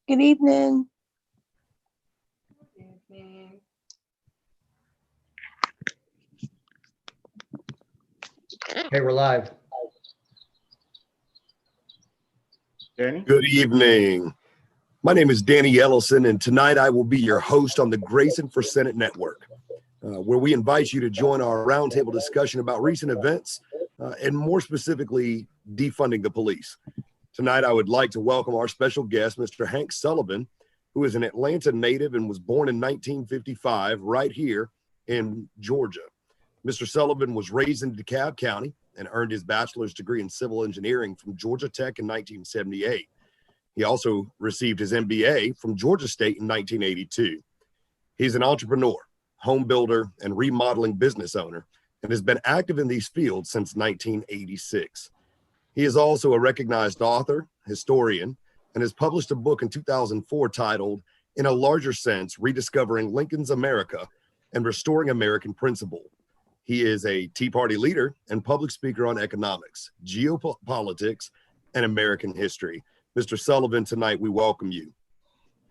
Good evening. Hey, we're live. Danny? Good evening. My name is Danny Ellison, and tonight I will be your host on the Grayson for Senate Network, where we invite you to join our roundtable discussion about recent events, and more specifically, defunding the police. Tonight, I would like to welcome our special guest, Mr. Hank Sullivan, who is an Atlanta native and was born in 1955 right here in Georgia. Mr. Sullivan was raised in DeKalb County and earned his bachelor's degree in civil engineering from Georgia Tech in 1978. He also received his MBA from Georgia State in 1982. He's an entrepreneur, home builder, and remodeling business owner, and has been active in these fields since 1986. He is also a recognized author, historian, and has published a book in 2004 titled, In a Larger Sense, Rediscovering Lincoln's America and Restoring American Principle. He is a Tea Party leader and public speaker on economics, geopolitics, and American history. Mr. Sullivan, tonight we welcome you.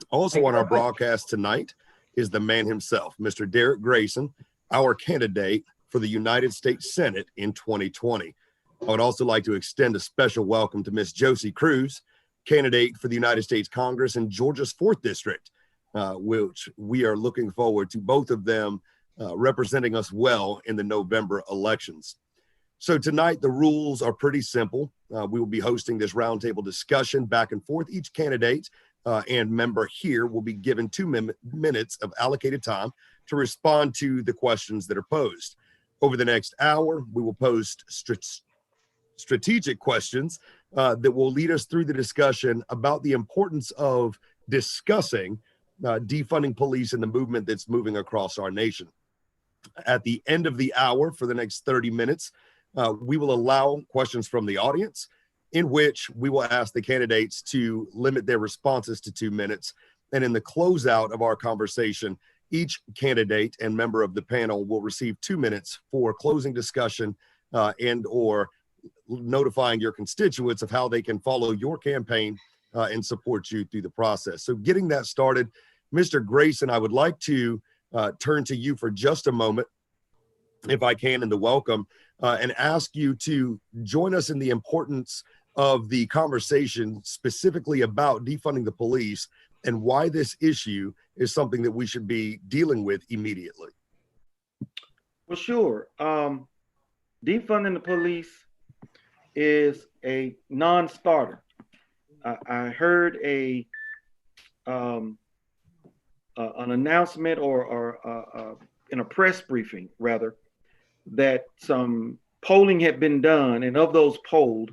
Also on our broadcast tonight is the man himself, Mr. Derrick Grayson, our candidate for the United States Senate in 2020. I would also like to extend a special welcome to Miss Josie Cruz, candidate for the United States Congress in Georgia's 4th District, which we are looking forward to both of them representing us well in the November elections. So tonight, the rules are pretty simple. We will be hosting this roundtable discussion back and forth. Each candidate and member here will be given 2 minutes of allocated time to respond to the questions that are posed. Over the next hour, we will post strategic questions that will lead us through the discussion about the importance of discussing defunding police and the movement that's moving across our nation. At the end of the hour, for the next 30 minutes, we will allow questions from the audience, in which we will ask the candidates to limit their responses to 2 minutes. And in the closeout of our conversation, each candidate and member of the panel will receive 2 minutes for closing discussion and or notifying your constituents of how they can follow your campaign and support you through the process. So getting that started, Mr. Grayson, I would like to turn to you for just a moment, if I can, in the welcome, and ask you to join us in the importance of the conversation specifically about defunding the police and why this issue is something that we should be dealing with immediately. Well, sure. Defunding the police is a non-starter. I heard an announcement or in a press briefing, rather, that some polling had been done, and of those polled,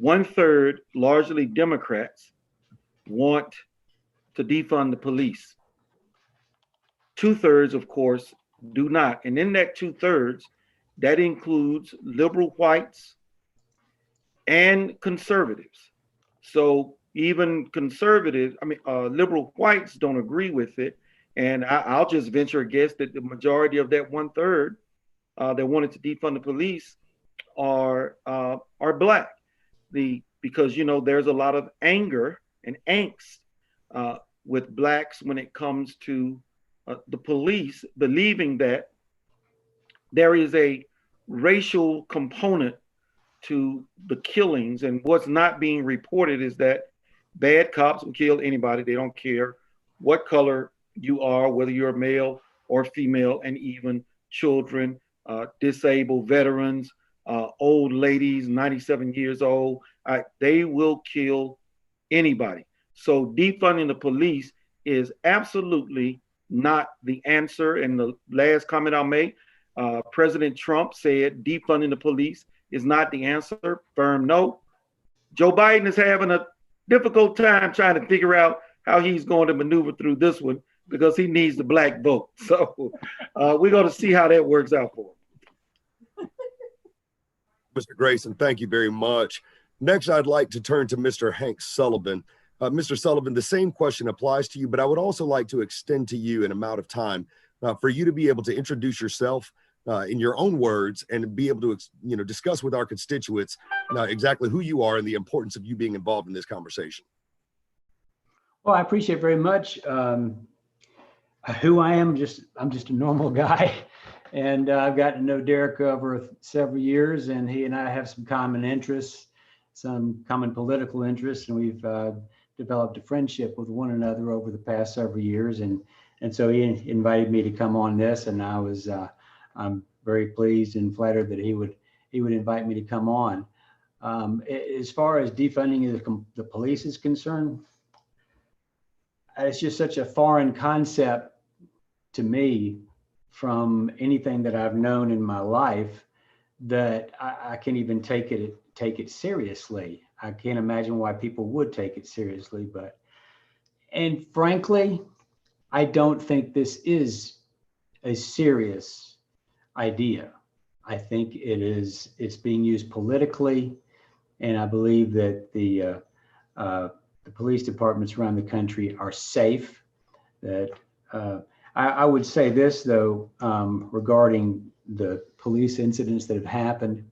1/3, largely Democrats, want to defund the police. 2/3, of course, do not. And in that 2/3, that includes liberal whites and conservatives. So even conservatives, liberal whites don't agree with it. And I'll just venture a guess that the majority of that 1/3 that wanted to defund the police are Black. Because there's a lot of anger and angst with Blacks when it comes to the police, believing that there is a racial component to the killings. And what's not being reported is that bad cops will kill anybody. They don't care what color you are, whether you're a male or female, and even children, disabled veterans, old ladies, 97 years old. They will kill anybody. So defunding the police is absolutely not the answer. And the last comment I'll make, President Trump said defunding the police is not the answer. Firm no. Joe Biden is having a difficult time trying to figure out how he's going to maneuver through this one because he needs the Black vote. So we're going to see how that works out for him. Mr. Grayson, thank you very much. Next, I'd like to turn to Mr. Hank Sullivan. Mr. Sullivan, the same question applies to you, but I would also like to extend to you an amount of time for you to be able to introduce yourself in your own words and be able to discuss with our constituents exactly who you are and the importance of you being involved in this conversation. Well, I appreciate very much. Who I am, I'm just a normal guy. And I've gotten to know Derrick over several years, and he and I have some common interests, some common political interests, and we've developed a friendship with one another over the past several years. And so he invited me to come on this, and I'm very pleased and flattered that he would invite me to come on. As far as defunding the police is concerned, it's just such a foreign concept to me from anything that I've known in my life that I can't even take it seriously. I can't imagine why people would take it seriously, and frankly, I don't think this is a serious idea. I think it's being used politically, and I believe that the police departments around the country are safe. That I would say this though, regarding the police incidents that have happened.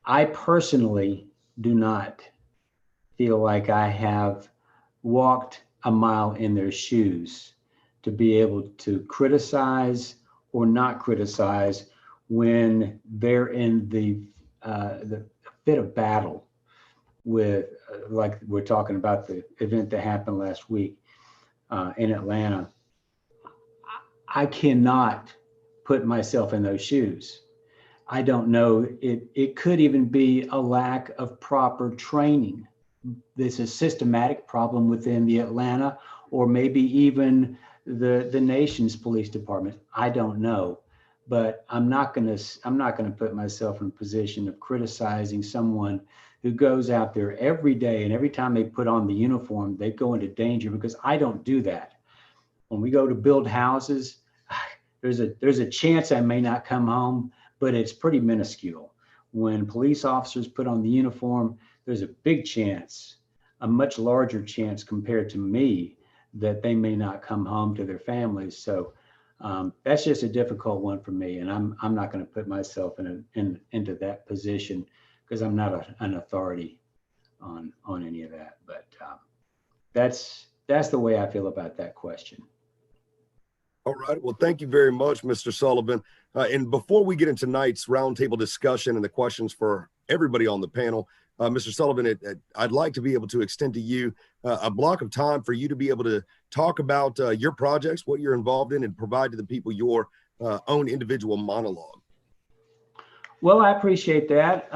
I personally do not feel like I have walked a mile in their shoes to be able to criticize or not criticize when they're in the fit of battle with, like we're talking about the event that happened last week in Atlanta. I cannot put myself in those shoes. I don't know, it could even be a lack of proper training. There's a systematic problem within the Atlanta, or maybe even the nation's police department. I don't know, but I'm not gonna put myself in a position of criticizing someone who goes out there every day, and every time they put on the uniform, they go into danger, because I don't do that. When we go to build houses, there's a chance I may not come home, but it's pretty minuscule. When police officers put on the uniform, there's a big chance, a much larger chance compared to me, that they may not come home to their families. So that's just a difficult one for me, and I'm not going to put myself into that position, because I'm not an authority on any of that. But that's the way I feel about that question. All right. Well, thank you very much, Mr. Sullivan. And before we get into tonight's roundtable discussion and the questions for everybody on the panel, Mr. Sullivan, I'd like to be able to extend to you a block of time for you to be able to talk about your projects, what you're involved in, and provide to the people your own individual monologue. Well, I appreciate that.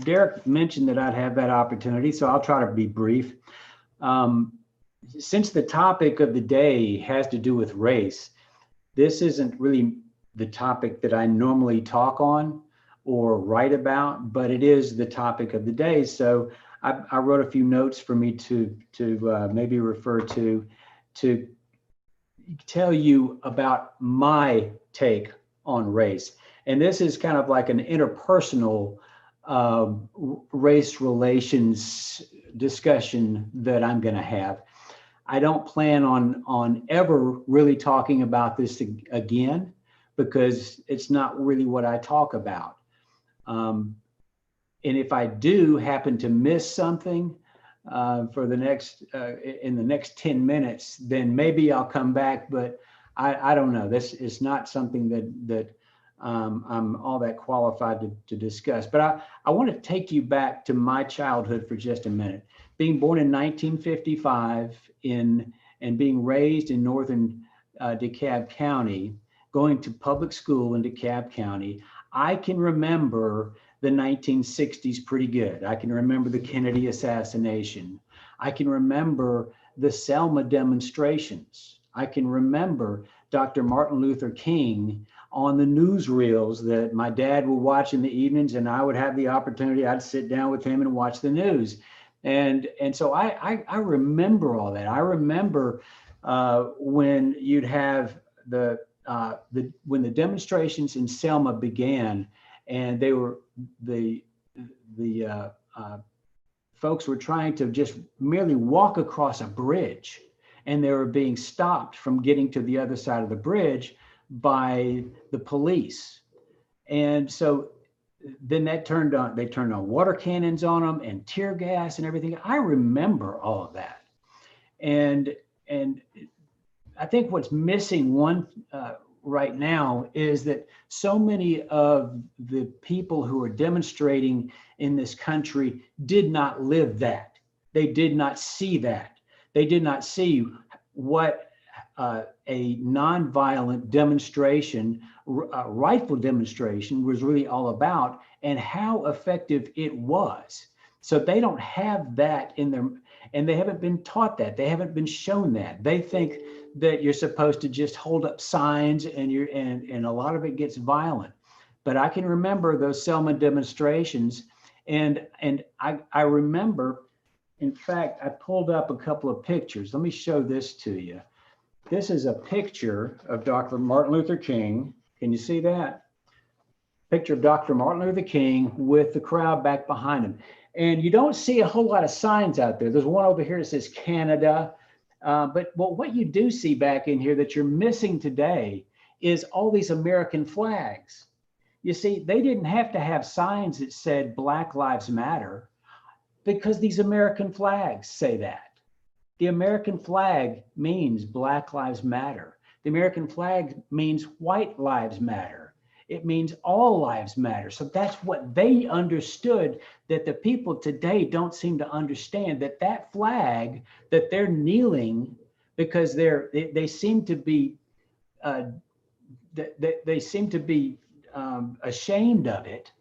Derrick mentioned that I'd have that opportunity, so I'll try to be brief. Since the topic of the day has to do with race, this isn't really the topic that I normally talk on or write about, but it is the topic of the day. So I wrote a few notes for me to maybe refer to tell you about my take on race. And this is kind of like an interpersonal race relations discussion that I'm going to have. I don't plan on ever really talking about this again, because it's not really what I talk about. And if I do happen to miss something for the next in the next 10 minutes, then maybe I'll come back. But I don't know. This is not something that I'm all that qualified to discuss. But I want to take you back to my childhood for just a minute. Being born in 1955 and being raised in northern DeKalb County, going to public school in DeKalb County, I can remember the 1960s pretty good. I can remember the Kennedy assassination. I can remember the Selma demonstrations. I can remember Dr. Martin Luther King on the newsreels that my dad would watch in the evenings, and I would have the opportunity, I'd sit down with him and watch the news. And so I remember all that. I remember when you'd have when the demonstrations in Selma began, and they were the folks were trying to just merely walk across a bridge, and they were being stopped from getting to the other side of the bridge by the police. And so then they turned on water cannons on them and tear gas and everything. I remember all of that. And I think what's missing right now is that so many of the people who are demonstrating in this country did not live that. They did not see that. They did not see what a nonviolent demonstration, rightful demonstration, was really all about, and how effective it was. So they don't have that in their, and they haven't been taught that. They haven't been shown that. They think that you're supposed to just hold up signs, and a lot of it gets violent. But I can remember those Selma demonstrations, and I remember, in fact, I pulled up a couple of pictures. Let me show this to you. This is a picture of Dr. Martin Luther King. Can you see that? Picture of Dr. Martin Luther King with the crowd back behind him. And you don't see a whole lot of signs out there. There's one over here that says Canada. But what you do see back in here that you're missing today is all these American flags. You see, they didn't have to have signs that said Black Lives Matter, because these American flags say that. The American flag means Black Lives Matter. The American flag means white lives matter. It means all lives matter. So that's what they understood, that the people today don't seem to understand, that flag, that they're kneeling because they seem to be ashamed of it,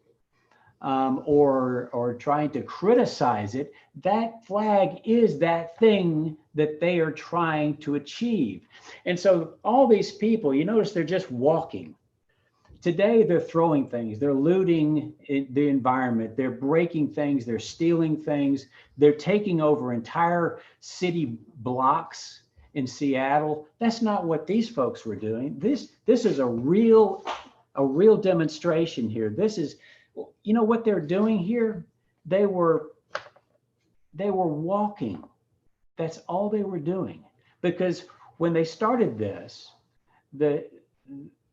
or trying to criticize it. That flag is that thing that they are trying to achieve. And so all these people, you notice they're just walking. Today, they're throwing things, they're looting the environment, they're breaking things, they're stealing things, they're taking over entire city blocks in Seattle. That's not what these folks were doing. This is a real demonstration here. This is, you know what they're doing here? They were walking. That's all they were doing. Because when they started this,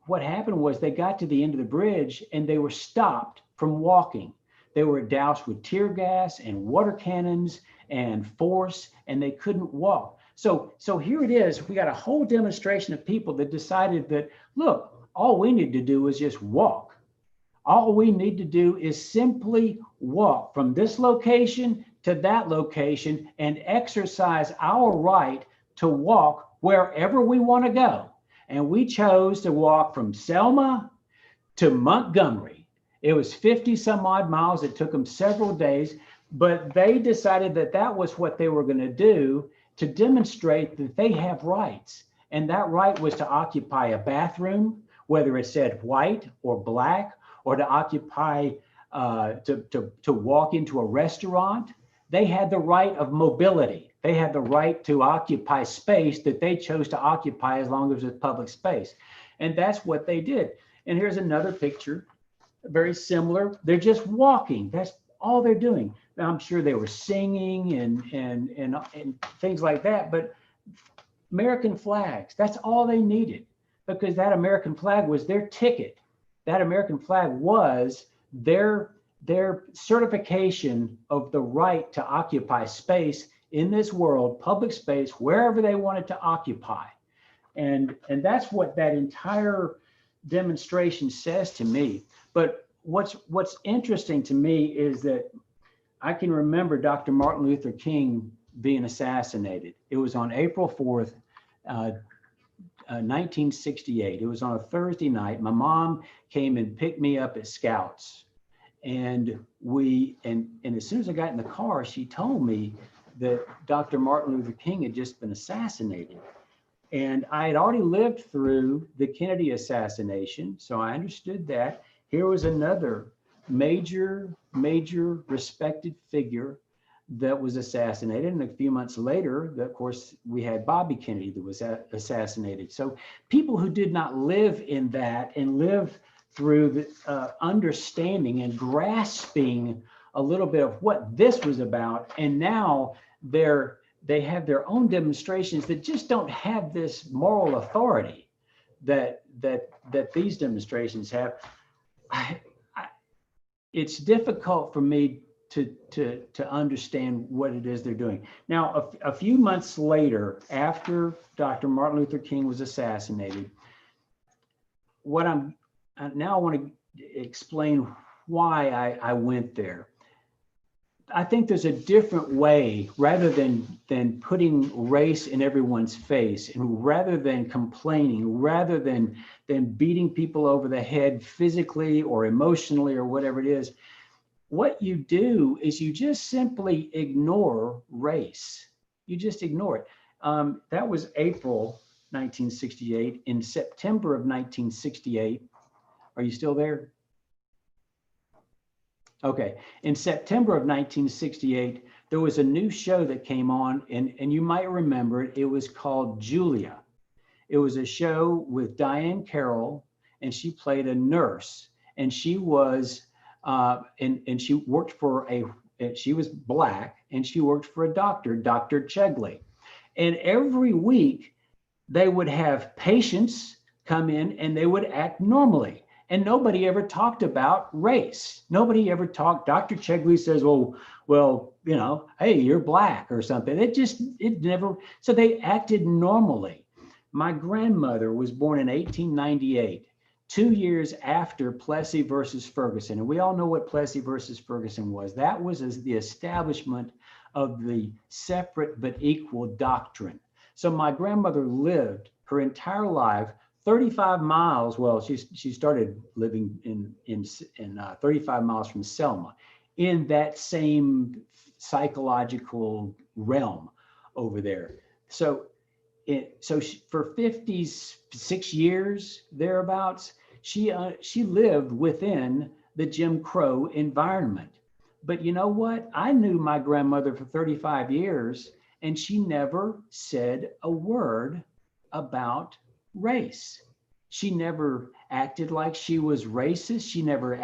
what happened was they got to the end of the bridge and they were stopped from walking. They were doused with tear gas and water cannons and force, and they couldn't walk. So here it is. We got a whole demonstration of people that decided that, look, all we need to do is just walk. All we need to do is simply walk from this location to that location and exercise our right to walk wherever we want to go. And we chose to walk from Selma to Montgomery. It was 50 some odd miles. It took them several days, but they decided that that was what they were going to do to demonstrate that they have rights. And that right was to occupy a bathroom, whether it said white or black, or to occupy, to walk into a restaurant. They had the right of mobility. They had the right to occupy space that they chose to occupy, as long as it was public space. And that's what they did. And here's another picture, very similar. They're just walking. That's all they're doing. Now, I'm sure they were singing and things like that, but American flags, that's all they needed, because that American flag was their ticket. That American flag was their certification of the right to occupy space in this world, public space, wherever they wanted to occupy. And that's what that entire demonstration says to me. But what's interesting to me is that I can remember Dr. Martin Luther King being assassinated. It was on April 4th, 1968. It was on a Thursday night. My mom came and picked me up at Scouts. And as soon as I got in the car, she told me that Dr. Martin Luther King had just been assassinated. And I had already lived through the Kennedy assassination, so I understood that. Here was another major respected figure that was assassinated. And a few months later, of course, we had Bobby Kennedy that was assassinated. So people who did not live in that and live through the understanding and grasping a little bit of what this was about, and now they have their own demonstrations that just don't have this moral authority that these demonstrations have. It's difficult for me to understand what it is they're doing. Now, a few months later, after Dr. Martin Luther King was assassinated, now I want to explain why I went there. I think there's a different way, rather than putting race in everyone's face, and rather than complaining, rather than beating people over the head physically or emotionally or whatever it is. What you do is you just simply ignore race. You just ignore it. That was April 1968. In September of 1968, are you still there? Okay. In September of 1968, there was a new show that came on, and you might remember it. It was called Julia. It was a show with Diane Carroll, and she played a nurse, and she was, and she worked for she was Black, and she worked for a doctor, Dr. Chegley. And every week they would have patients come in and they would act normally. And nobody ever talked about race. Nobody ever talked. Dr. Chegley says, well, you know, hey, you're Black or something. It never, so they acted normally. My grandmother was born in 1898, 2 years after Plessy versus Ferguson. And we all know what Plessy versus Ferguson was. That was the establishment of the separate but equal doctrine. So my grandmother lived her entire life 35 miles. Well, she started living in 35 miles from Selma, in that same psychological realm over there. So for 56 years thereabouts, she lived within the Jim Crow environment. But you know what? I knew my grandmother for 35 years, and she never said a word about race. She never acted like she was racist. She never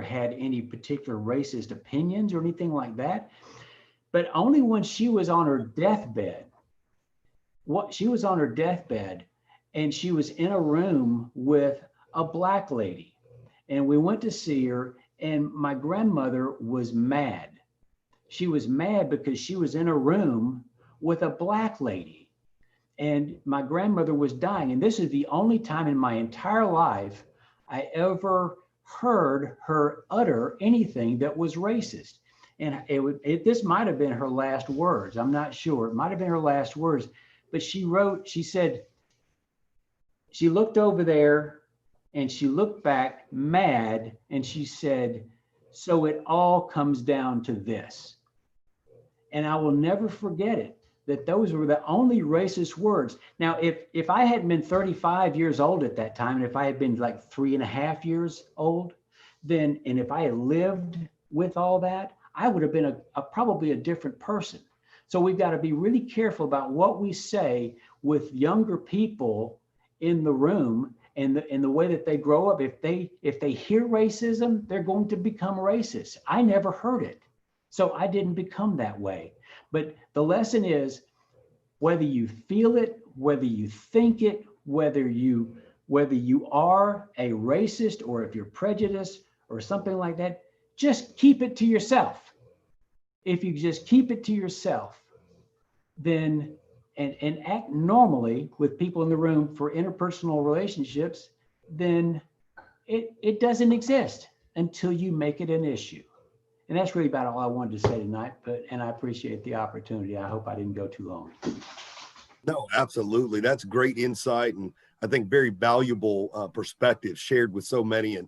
had any particular racist opinions or anything like that. But only when she was on her deathbed, and she was in a room with a Black lady, and we went to see her, and my grandmother was mad. She was mad because she was in a room with a Black lady, and my grandmother was dying. And this is the only time in my entire life I ever heard her utter anything that was racist. And this might have been her last words. I'm not sure. It might have been her last words. But she said, she looked over there and she looked back mad, and she said, "So it all comes down to this." And I will never forget it, that those were the only racist words. Now, if I hadn't been 35 years old at that time, and if I had been like 3.5 years old, then, and if I had lived with all that, I would have been probably a different person. So we've got to be really careful about what we say with younger people in the room, and the way that they grow up. If they hear racism, they're going to become racist. I never heard it, so I didn't become that way. But the lesson is, whether you feel it, whether you think it, whether you are a racist, or if you're prejudiced or something like that, just keep it to yourself. If you just keep it to yourself, then and act normally with people in the room for interpersonal relationships, then it doesn't exist until you make it an issue. And that's really about all I wanted to say tonight, and I appreciate the opportunity. I hope I didn't go too long. No, absolutely. That's great insight, and I think very valuable perspective shared with so many. And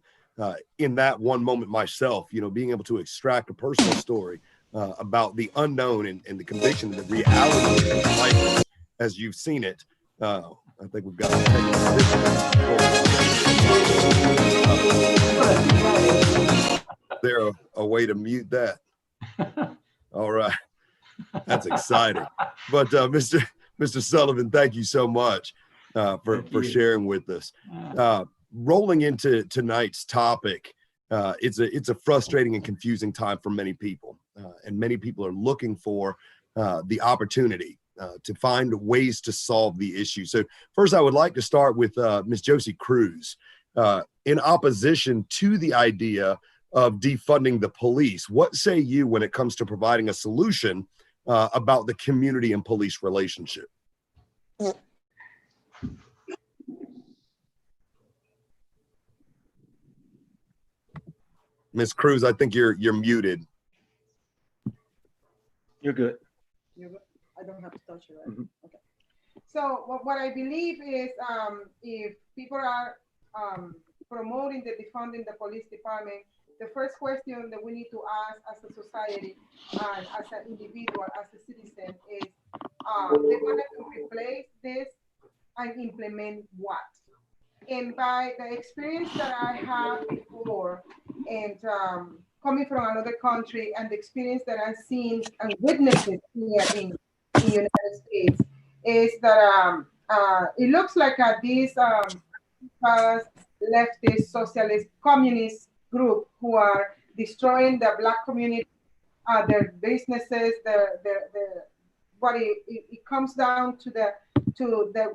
in that one moment myself, you know, being able to extract a personal story about the unknown and the conviction, the reality of life as you've seen it. I think we've got to take there a way to mute that. All right, that's exciting. But Mr. Sullivan, thank you so much for sharing with us. Rolling into tonight's topic, it's a frustrating and confusing time for many people, and many people are looking for the opportunity to find ways to solve the issue. So first, I would like to start with Ms. Josie Cruz. In opposition to the idea of defunding the police. What say you when it comes to providing a solution about the community and police relationship? Ms. Cruz, I think you're muted. You're good. I don't have to touch it, right? Okay. So what I believe is if people are promoting the defunding the police department, the first question that we need to ask as a society and as an individual, as a citizen is they wanted to replace this and implement what? And by the experience that I had before and coming from another country and the experience that I've seen and witnessed here in the United States is that it looks like these leftist, socialist, communist group who are destroying the Black community, their businesses, but it comes down to the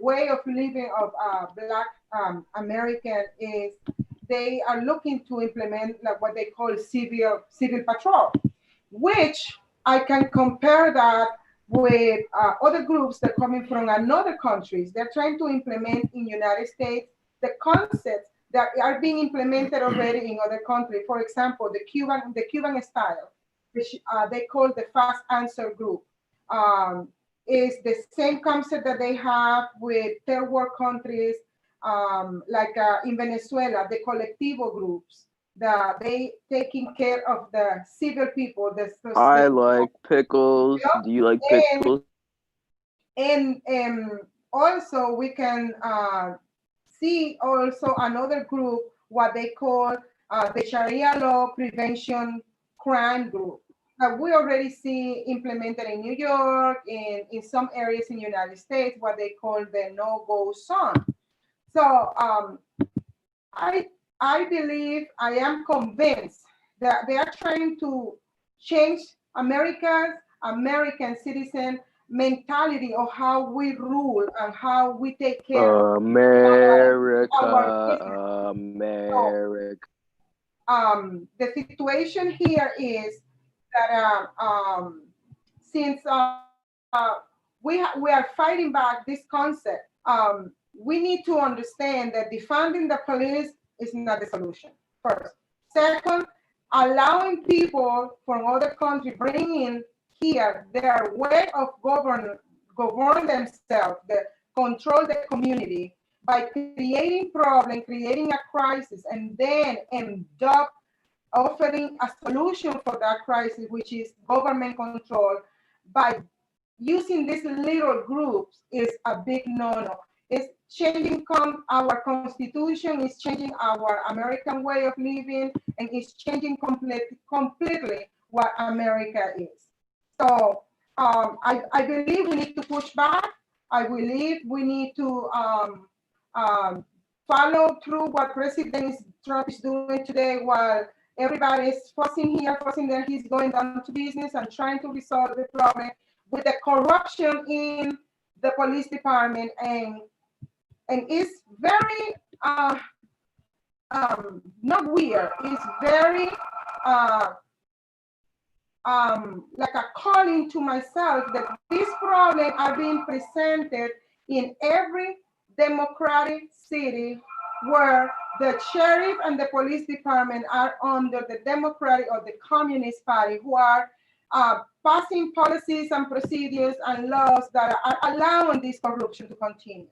way of living of Black American is they are looking to implement like what they call civil patrol, which I can compare that with other groups that are coming from another countries. They're trying to implement in United States the concepts that are being implemented already in other countries. For example, the Cuban style, which they call the fast answer group, is the same concept that they have with third world countries, like in Venezuela, the colectivo groups, that they taking care of the civil people. I like pickles. Yeah. Do you like pickles? And also we can see also another group, what they call the Sharia law prevention crime group. We already see implemented in New York and in some areas in the United States, what they call the no-go zone. So I believe, I am convinced that they are trying to change American citizen mentality of how we rule and how we take care of America. So, the situation here is that since we are fighting back this concept, we need to understand that defunding the police is not the solution, first. Second, allowing people from other countries, bringing here their way of govern themselves, control the community by creating problem, creating a crisis, and then end up offering a solution for that crisis, which is government control, by using these little groups is a big no-no. It's changing our constitution, it's changing our American way of living, and it's changing completely what America is. So I believe we need to push back. I believe we need to follow through what President Trump is doing today, while everybody is fussing here, fussing there. He's going down to business and trying to resolve the problem with the corruption in the police department, and it's very not weird. It's very like a calling to myself that these problems are being presented in every democratic city where the sheriff and the police department are under the Democratic or the Communist Party, who are passing policies and procedures and laws that are allowing this corruption to continue.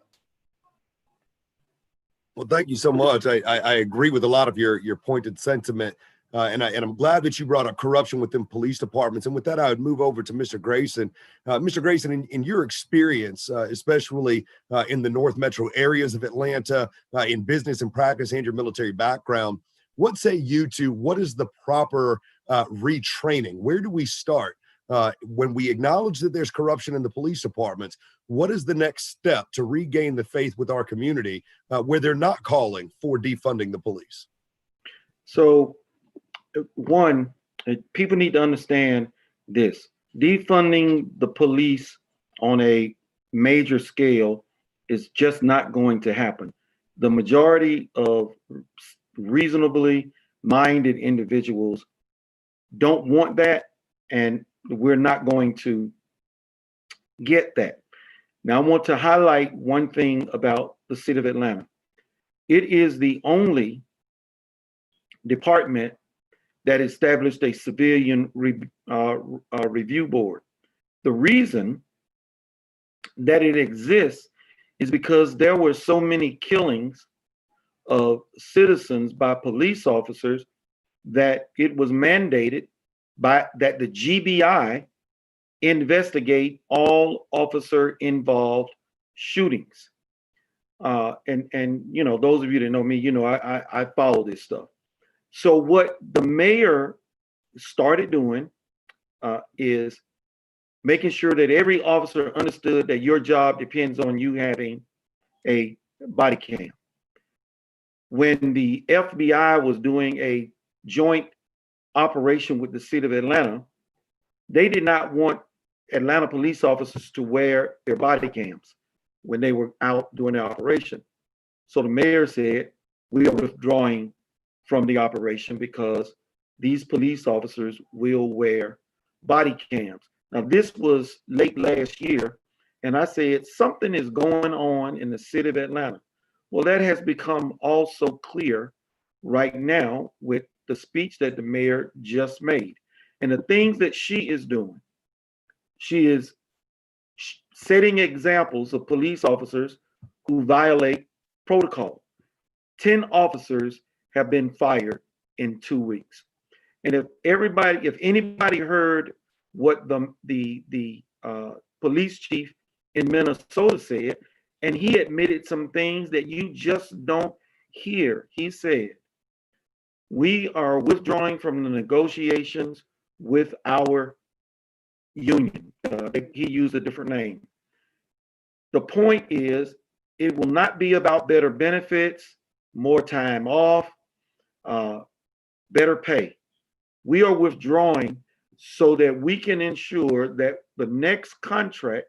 Well, thank you so much. I agree with a lot of your pointed sentiment. And I'm glad that you brought up corruption within police departments. And with that, I would move over to Mr. Grayson. Mr. Grayson, in your experience, especially in the North Metro areas of Atlanta, in business and practice and your military background, what say you to what is the proper retraining? Where do we start? When we acknowledge that there's corruption in the police departments, what is the next step to regain the faith with our community where they're not calling for defunding the police? So, one, people need to understand this. Defunding the police on a major scale is just not going to happen. The majority of reasonably minded individuals don't want that, and we're not going to get that. Now, I want to highlight one thing about the city of Atlanta. It is the only department that established a civilian review board. The reason that it exists is because there were so many killings of citizens by police officers that it was mandated by that the GBI investigate all officer involved shootings. And you know, those of you that know me, you know, I follow this stuff. So what the mayor started doing is making sure that every officer understood that your job depends on you having a body cam. When the FBI was doing a joint operation with the city of Atlanta, they did not want Atlanta police officers to wear their body cams when they were out doing the operation. So the mayor said, we are withdrawing from the operation because these police officers will wear body cams. Now, this was late last year, and I said, something is going on in the city of Atlanta. Well, that has become also clear right now with the speech that the mayor just made. And the things that she is doing, she is setting examples of police officers who violate protocol. 10 officers have been fired in 2 weeks. And if anybody heard what the police chief in Minnesota said, and he admitted some things that you just don't hear. He said, we are withdrawing from the negotiations with our union. He used a different name. The point is, it will not be about better benefits, more time off, better pay. We are withdrawing so that we can ensure that the next contract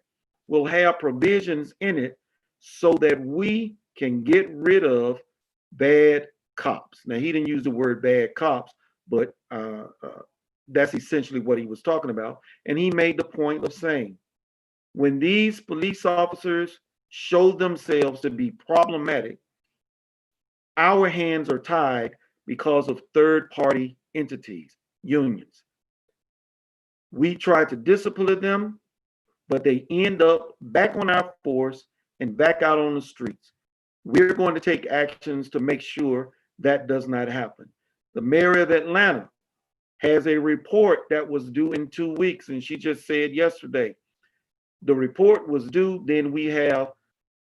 will have provisions in it so that we can get rid of bad cops. Now, he didn't use the word bad cops, but that's essentially what he was talking about. And he made the point of saying, when these police officers show themselves to be problematic, our hands are tied because of third-party entities, unions. We try to discipline them, but they end up back on our force and back out on the streets. We're going to take actions to make sure that does not happen. The mayor of Atlanta has a report that was due in 2 weeks, and she just said yesterday, the report was due, then we have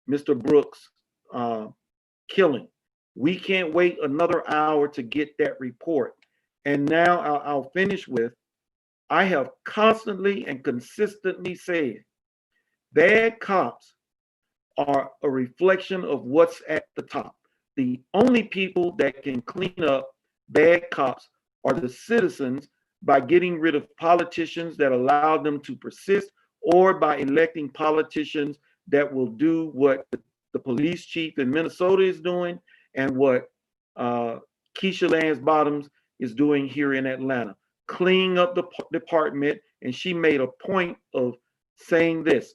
Mr. Brooks' killing. We can't wait another hour to get that report. And now I'll finish with, I have constantly and consistently said, bad cops are a reflection of what's at the top. The only people that can clean up bad cops are the citizens by getting rid of politicians that allow them to persist, or by electing politicians that will do what the police chief in Minnesota is doing and what Keisha Lance Bottoms is doing here in Atlanta, cleaning up the department. And she made a point of saying this: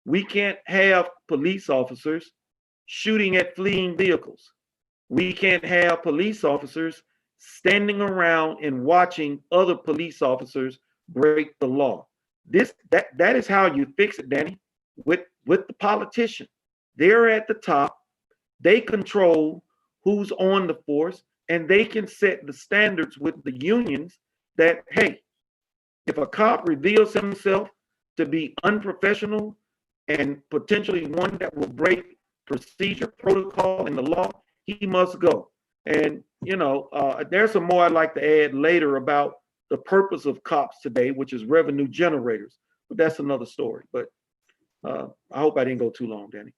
we can't have police officers shooting at fleeing vehicles. We can't have police officers standing around and watching other police officers break the law. That is how you fix it, Danny, with the politician. They're at the top. They control who's on the force, and they can set the standards with the unions that, hey, if a cop reveals himself to be unprofessional and potentially one that will break procedure, protocol, and the law, he must go. And, you know, there's some more I'd like to add later about the purpose of cops today, which is revenue generators. But that's another story. But I hope I didn't go too long, Danny.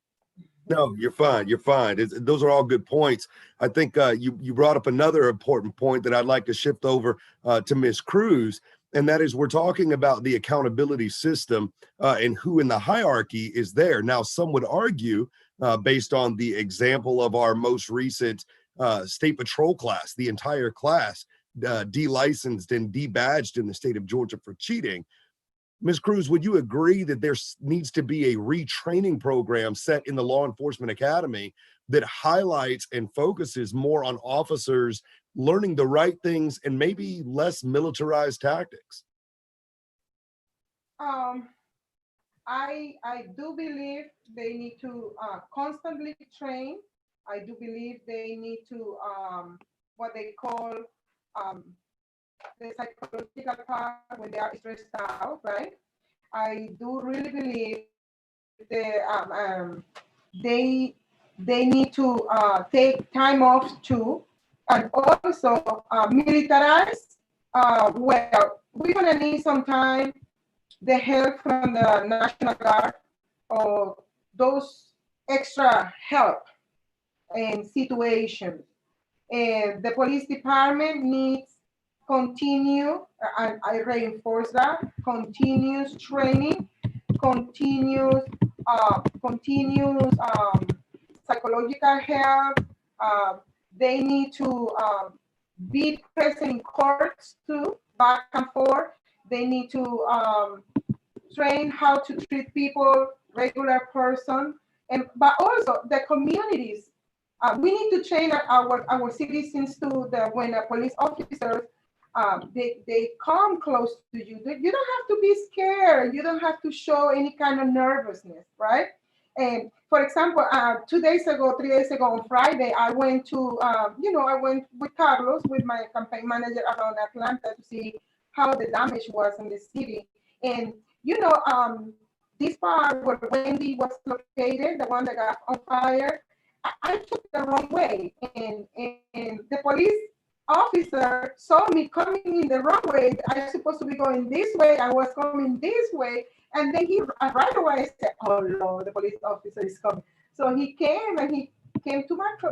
No, you're fine. You're fine. Those are all good points. I think you brought up another important point that I'd like to shift over to Ms. Cruz, and that is we're talking about the accountability system and who in the hierarchy is there. Now, some would argue, based on the example of our most recent state patrol class, the entire class, de-licensed and de-badged in the state of Georgia for cheating. Ms. Cruz, would you agree that there needs to be a retraining program set in the law enforcement academy that highlights and focuses more on officers learning the right things and maybe less militarized tactics? I do believe they need to constantly train. I do believe they need to what they call the psychological part when they are stressed out, right? I do really believe they need to take time off too, and also militarize. Well, we're gonna need some time the help from the National Guard or those extra help in situations. And the police department needs continue, and I reinforce that, continuous training, continuous psychological help. They need to be present in courts too, back and forth. They need to train how to treat people, regular person, but also the communities. We need to train our citizens to when a police officer they come close to you. You don't have to be scared. You don't have to show any kind of nervousness, right? And for example, 3 days ago on Friday, I went to, I went with Carlos, with my campaign manager around Atlanta to see how the damage was in the city. And, this part where Wendy was located, the one that got on fire, I took the wrong way. And the police officer saw me coming in the wrong way. I was supposed to be going this way. I was coming this way. And then he right away said, "Oh Lord, the police officer is coming." So he came to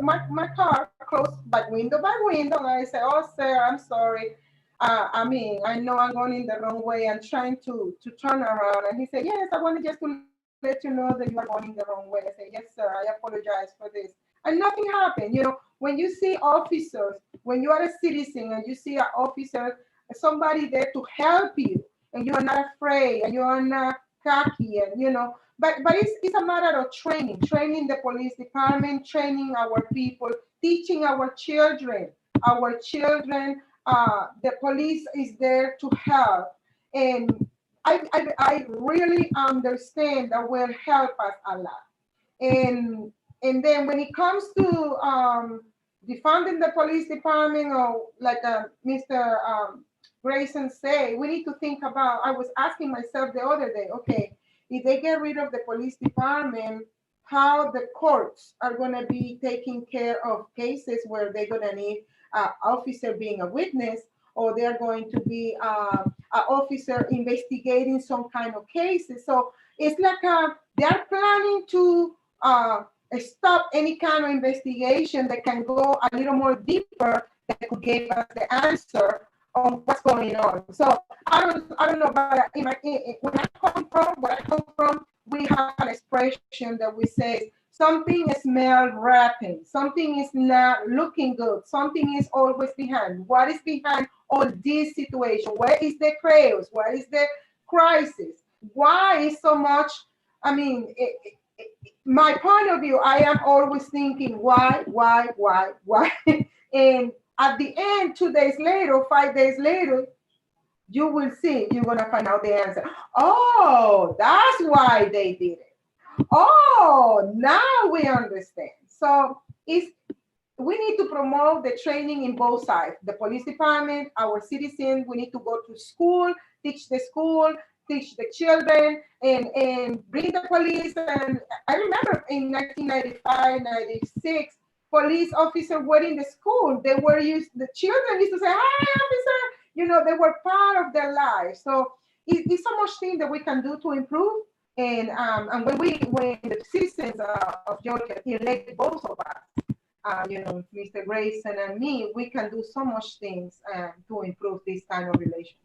my car, close by window, and I said, "Oh sir, I'm sorry. I know I'm going in the wrong way. I'm trying to turn around." And he said, "Yes, I wanted just to let you know that you are going the wrong way." I said, "Yes, sir, I apologize for this." And nothing happened. When you see officers, when you are a citizen and you see an officer, somebody there to help you, and you are not afraid, and you are not cocky, and but it's a matter of training the police department, training our people, teaching our children. The police is there to help, and I really understand that will help us a lot. And then when it comes to defunding the police department, or like Mr. Grayson say, we need to think about, I was asking myself the other day, okay, if they get rid of the police department, how the courts are going to be taking care of cases where they're going to need an officer being a witness, or they're going to be an officer investigating some kind of cases. So it's like they're planning to stop any kind of investigation that can go a little more deeper, that could give us the answer on what's going on. So I don't know, but where I come from, we have an expression that we say something smells rotten, something is not looking good, something is always behind. What is behind all this situation? Where is the chaos? Where is the crisis? Why is so much? My point of view, I am always thinking, why? And at the end, 2 days later, 5 days later, you will see, you're going to find out the answer. Oh, that's why they did it. Oh, now we understand. So we need to promote the training in both sides. The police department, our citizens, we need to go to school, teach the children, and bring the police. And I remember in 1995, 96, police officers were in the school. The children used to say, "Hi, officer." They were part of their lives. So it's so much thing that we can do to improve. And when the citizens of Georgia elect both of us, Mr. Grayson and me, we can do so much things to improve this kind of relation.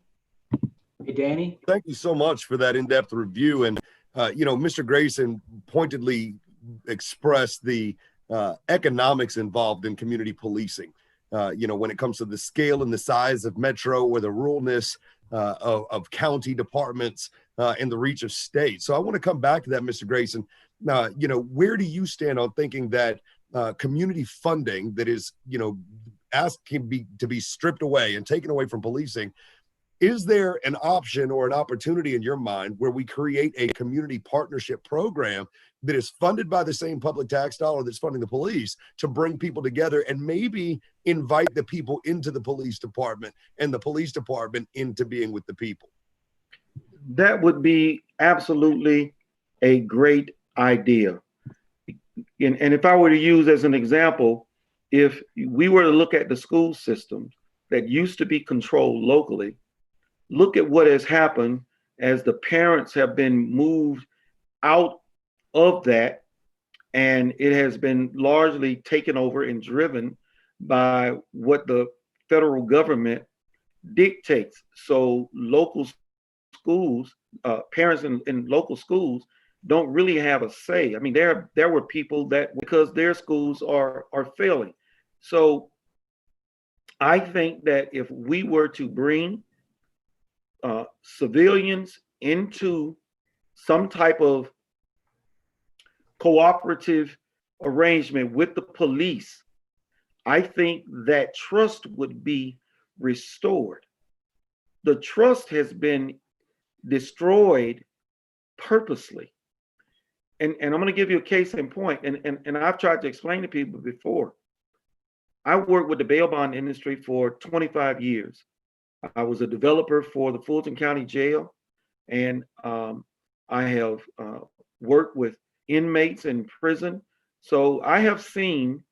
Hey, Danny. Thank you so much for that in-depth review. And, Mr. Grayson pointedly expressed the economics involved in community policing. When it comes to the scale and the size of metro or the ruralness of county departments and the reach of states. So I want to come back to that, Mr. Grayson. Where do you stand on thinking that community funding that is, asked to be stripped away and taken away from policing? Is there an option or an opportunity in your mind where we create a community partnership program that is funded by the same public tax dollar that's funding the police to bring people together and maybe invite the people into the police department and the police department into being with the people? That would be absolutely a great idea. And if I were to use as an example, if we were to look at the school systems that used to be controlled locally, look at what has happened as the parents have been moved out of that, and it has been largely taken over and driven by what the federal government dictates. So local schools, parents in local schools don't really have a say. I mean, there were people that, because their schools are failing. So I think that if we were to bring civilians into some type of cooperative arrangement with the police, I think that trust would be restored. The trust has been destroyed purposely. And I'm going to give you a case in point, and I've tried to explain to people before. I worked with the bail bond industry for 25 years. I was a developer for the Fulton County Jail, and I have worked with inmates in prison. So I have seen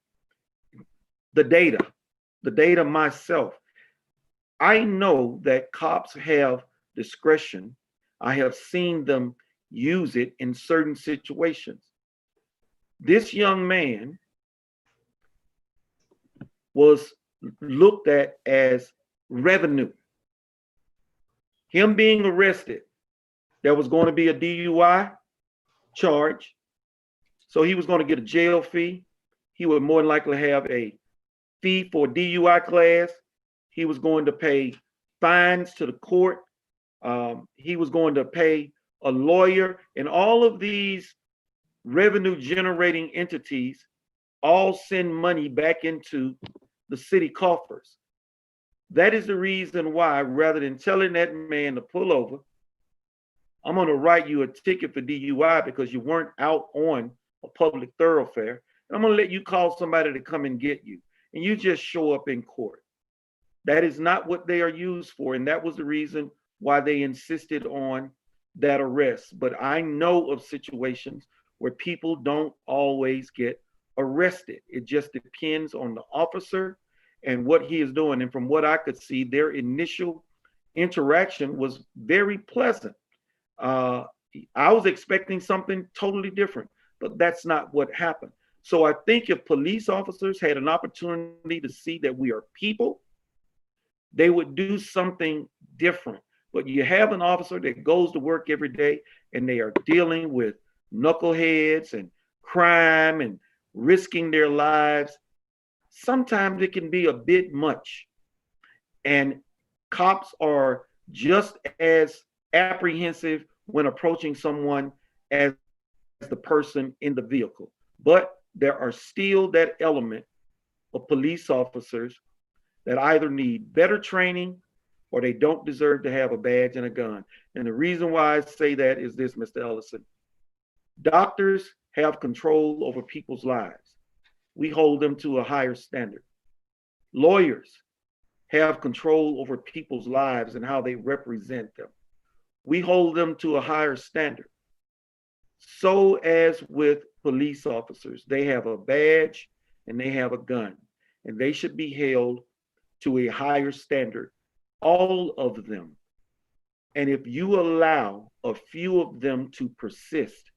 the data myself. I know that cops have discretion. I have seen them use it in certain situations. This young man was looked at as revenue. Him being arrested, there was going to be a DUI charge. So he was going to get a jail fee. He would more than likely have a fee for DUI class. He was going to pay fines to the court. He was going to pay a lawyer, and all of these revenue generating entities all send money back into the city coffers. That is the reason why, rather than telling that man to pull over, I'm going to write you a ticket for DUI because you weren't out on a public thoroughfare. And I'm going to let you call somebody to come and get you. And you just show up in court. That is not what they are used for. And that was the reason why they insisted on that arrest. But I know of situations where people don't always get arrested. It just depends on the officer and what he is doing. And from what I could see, their initial interaction was very pleasant. I was expecting something totally different, but that's not what happened. So I think if police officers had an opportunity to see that we are people, they would do something different. But you have an officer that goes to work every day and they are dealing with knuckleheads and crime and risking their lives. Sometimes it can be a bit much. And cops are just as apprehensive when approaching someone as the person in the vehicle. But there are still that element of police officers that either need better training or they don't deserve to have a badge and a gun. And the reason why I say that is this, Mr. Ellison. Doctors have control over people's lives. We hold them to a higher standard. Lawyers have control over people's lives and how they represent them. We hold them to a higher standard. So as with police officers, they have a badge and they have a gun, and they should be held to a higher standard, all of them. And if you allow a few of them to persist,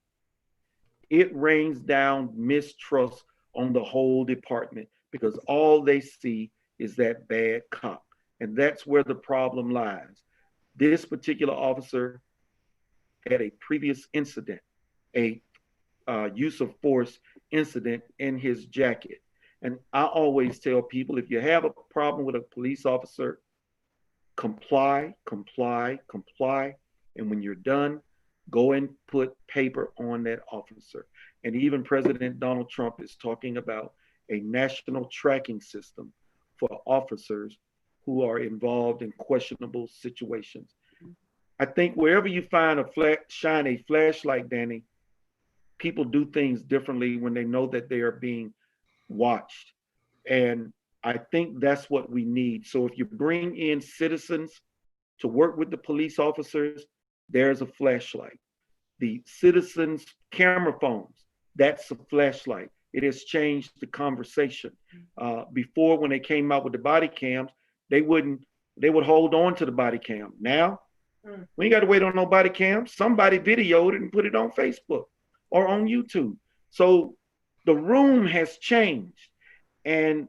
it rains down mistrust on the whole department because all they see is that bad cop. And that's where the problem lies. This particular officer had a previous incident, a use of force incident in his jacket. And I always tell people, if you have a problem with a police officer, comply, comply, comply. And when you're done, go and put paper on that officer. And even President Donald Trump is talking about a national tracking system for officers who are involved in questionable situations. I think wherever you find shine a flashlight, Danny, people do things differently when they know that they are being watched. And I think that's what we need. So if you bring in citizens to work with the police officers, there's a flashlight. The citizens' camera phones, that's a flashlight. It has changed the conversation. Before, when they came out with the body cams, they would hold on to the body cam. Now, we ain't got to wait on no body cam. Somebody videoed it and put it on Facebook or on YouTube. So the room has changed, and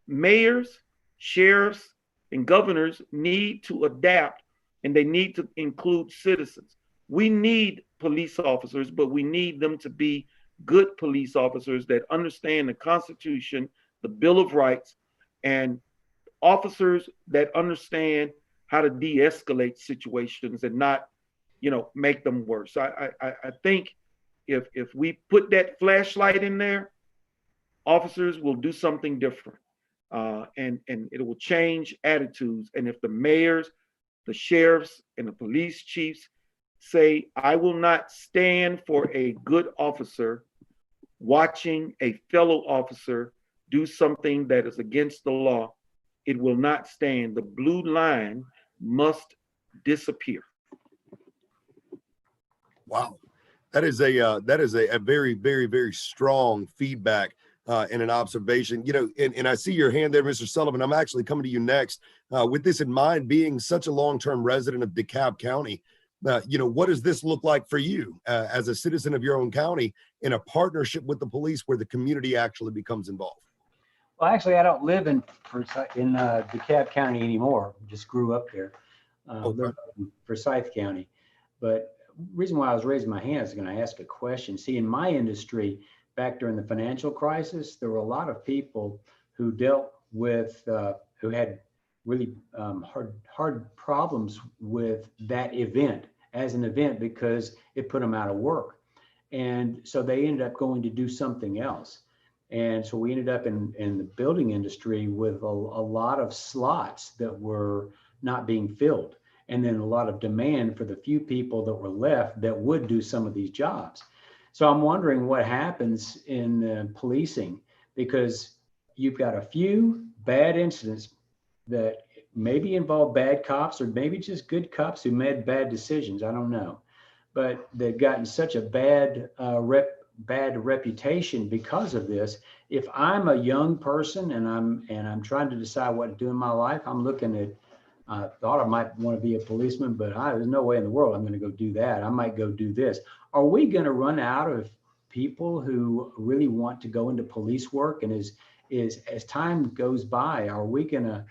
mayors, sheriffs, and governors need to adapt, and they need to include citizens. We need police officers, but we need them to be good police officers that understand the Constitution, the Bill of Rights, and officers that understand how to de-escalate situations and not, make them worse. I think if we put that flashlight in there, officers will do something different, and it will change attitudes. And if the mayors, the sheriffs, and the police chiefs say, I will not stand for a good officer watching a fellow officer do something that is against the law, it will not stand. The blue line must disappear. Wow, that is a very, very, very strong feedback and an observation. And I see your hand there, Mr. Sullivan. I'm actually coming to you next. With this in mind, being such a long-term resident of DeKalb County, what does this look like for you as a citizen of your own county in a partnership with the police where the community actually becomes involved? Well, actually, I don't live in DeKalb County anymore. Just grew up there. Live in Forsyth County. But the reason why I was raising my hand is going to ask a question. See, in my industry, back during the financial crisis, there were a lot of people who dealt with, who had really hard problems with that event as an event because it put them out of work. And so they ended up going to do something else. And so we ended up in the building industry with a lot of slots that were not being filled. And then a lot of demand for the few people that were left that would do some of these jobs. So I'm wondering what happens in policing, because you've got a few bad incidents that maybe involve bad cops or maybe just good cops who made bad decisions. I don't know. But they've gotten such a bad reputation because of this. If I'm a young person and I'm trying to decide what to do in my life, I'm looking at, I thought I might want to be a policeman, but there's no way in the world I'm going to go do that. I might go do this. Are we going to run out of people who really want to go into police work? And as time goes by, how are we going to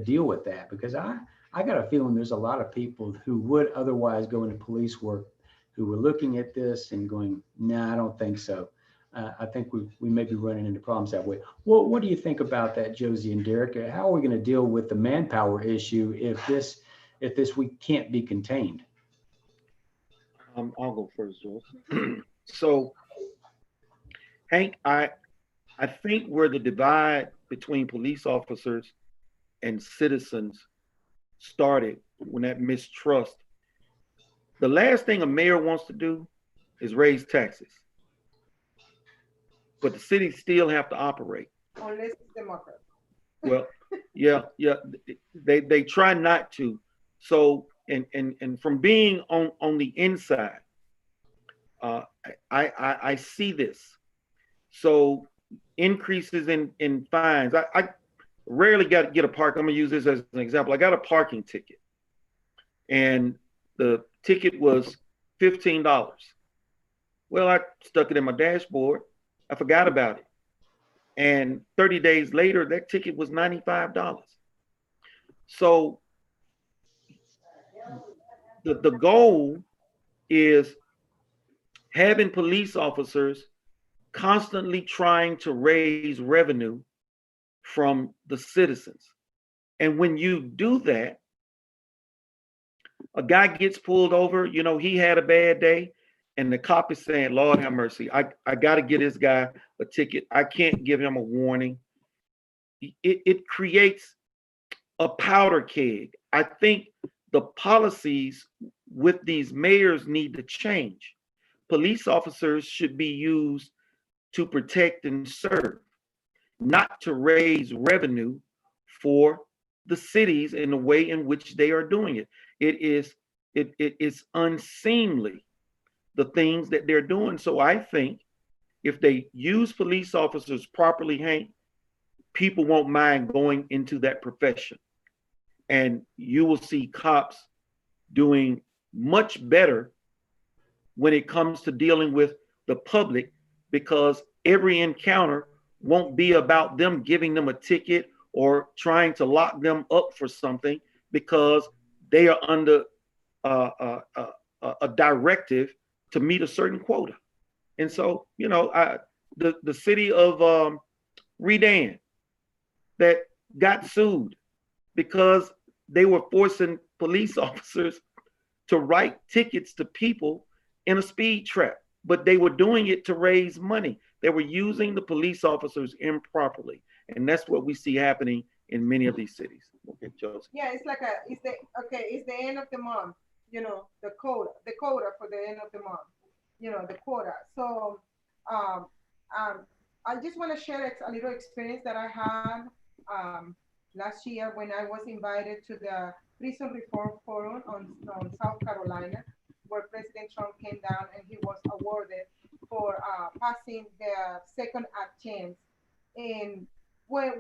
deal with that? Because I got a feeling there's a lot of people who would otherwise go into police work who were looking at this and going, nah, I don't think so. I think we may be running into problems that way. Well, what do you think about that, Josie and Derrick? How are we going to deal with the manpower issue if this we can't be contained? I'll go first, Jules. So, Hank, I think where the divide between police officers and citizens started, when that mistrust, the last thing a mayor wants to do is raise taxes. But the cities still have to operate. Unless it's Democrat. Well, yeah. They try not to. So, and from being on the inside, I see this. So increases in fines. I rarely get a park. I'm gonna use this as an example. I got a parking ticket, and the ticket was $15. Well, I stuck it in my dashboard. I forgot about it. And 30 days later, that ticket was $95. So the goal is having police officers constantly trying to raise revenue from the citizens. And when you do that, a guy gets pulled over, you know, he had a bad day, and the cop is saying, Lord have mercy, I got to get this guy a ticket. I can't give him a warning. It creates a powder keg. I think the policies with these mayors need to change. Police officers should be used to protect and serve, not to raise revenue for the cities in the way in which they are doing it. It is unseemly, the things that they're doing. So I think if they use police officers properly, Hank, people won't mind going into that profession. And you will see cops doing much better when it comes to dealing with the public, because every encounter won't be about them giving them a ticket or trying to lock them up for something, because they are under a directive to meet a certain quota. And so, you know, the city of Redan that got sued because they were forcing police officers to write tickets to people in a speed trap, but they were doing it to raise money. They were using the police officers improperly. And that's what we see happening in many of these cities. Okay, Joseph. Yeah, it's like it's the end of the month, you know, the quota for the end of the month, you know, the quota. So I just want to share a little experience that I had last year when I was invited to the Prison Reform Forum on South Carolina, where President Trump came down and he was awarded for passing the second act chance. And while